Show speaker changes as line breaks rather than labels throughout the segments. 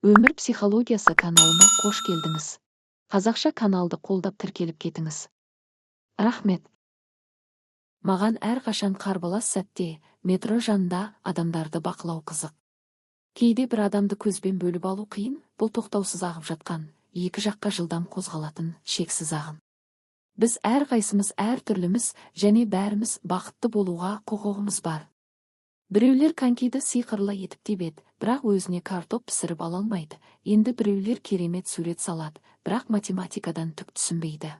Өмір психологиясы каналыма қош келдіңіз. Қазақша каналды қолдап тіркеліп кетіңіз. Рахмет. Маған әрқашан қарбалас сәтте, метро жанында адамдарды бақылау қызық. Кейде бір адамды көзбен бөліп алу қиын, бұл тоқтаусыз ағып жатқан, екі жаққа жылдам қозғалатын шексіз ағын. Біз әрқайсымыз әртүрліміз және бәріміз бақытты болуға құқығымыз бар. Біреулер конькиді сиқырлы етіп тебеді, бірақ өзіне картоп пісіріп ала алмайды. Енді біреулер керемет сурет салады, бірақ математикадан түк түсінбейді.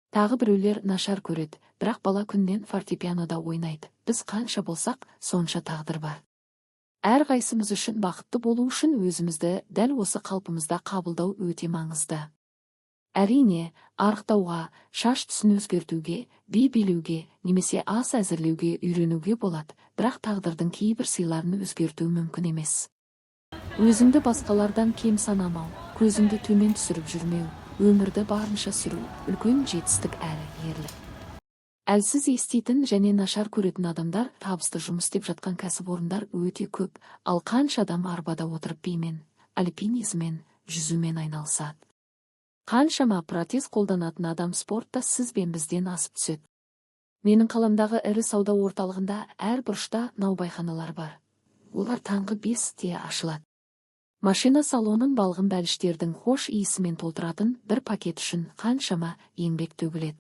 Тағы біреулер нашар көреді, бірақ бала күннен фортепианода ойнайды. Біз қанша болсақ, сонша тағдыр бар. Әрқайсымыз үшін бақытты болу үшін өзімізді дәл осы қалпымызда қабылдау өте маңызды. Әрине, арықтауға, шаш түсін өзгертуге, би билеуге, немесе ас әзірлеуге үйренуге болады, бірақ тағдырдың кейбір сыйларын өзгерту мүмкін емес. Өзіңді басқалардан кем санамау, көзіңді төмен түсіріп жүрмеу, өмірді барынша сүру, үлкен жетістік әрі ерлік. Әлсіз еститін және нашар көретін адамдар табысты жұмыс істеп жатқан кәсіпорындар өте көп, ал қанша адам арбада отырып бимен, альпинизммен, жүзумен айналысады. Қаншама протез қолданатын адам спортта сіз бен бізден асып түседі. Менің қаламдағы ірі сауда орталығында әр бұрышта наубайханалар бар. Олар таңғы 5-те ашылады. Машина салонын балғын бәліштердің хош иісімен толтыратын бір пакет үшін қаншама еңбек төгіледі.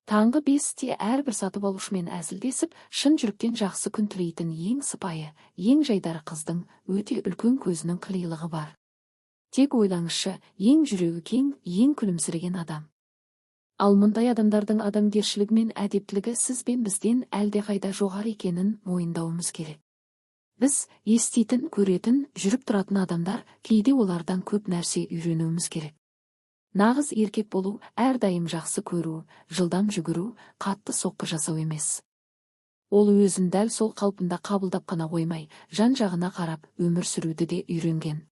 Таңғы 5-те әрбір сатып алушымен әзілдесіп, шын жүректен жақсы күн тілейтін ең сыпайы, ең жайдары қыздың өте үлкен көзінің қылилығы бар. Тек ойлаңызшы, ең жүрегі кең, ең күлімсіреген адам. Ал мұндай адамдардың адамгершілігі мен әдептілігі сіз бен бізден әлдеқайда жоғары екенін мойындауымыз керек. Біз еститін, көретін, жүріп тұратын адамдар, кейде олардан көп нәрсе үйренуіміз керек. Нағыз еркек болу, әрдайым жақсы көру, жылдам жүгіру, қатты соққы жасау емес. Ол өзін дәл сол қалпында қабылдап қана қоймай, жан-жағына қарап өмір сүруді де үйренген.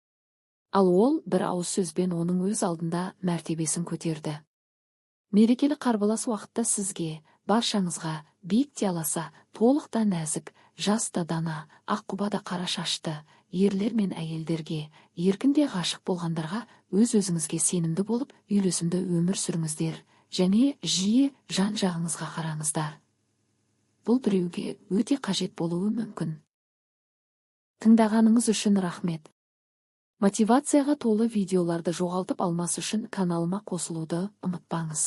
Ал ол бір ауыз сөзбен оның өз алдында мәртебесін көтерді. Мерекелі қарбалас уақытта сізге, баршаңызға, биік те аласа, толық та нәзік, жас та дана, аққұба да қара шашты, ерлер мен әйелдерге, еркін де ғашық болғандарға өз-өзіңізге сенімді болып, үйлесімді өмір сүріңіздер, және жиі жан-жағыңызға қараңыздар. Бұл біреуге өте қажет болуы мүмкін. Тыңдағаныңыз үшін рахмет. Мотивацияға толы видеоларды жоғалтып алмас үшін каналыма қосылуды ұмытпаңыз.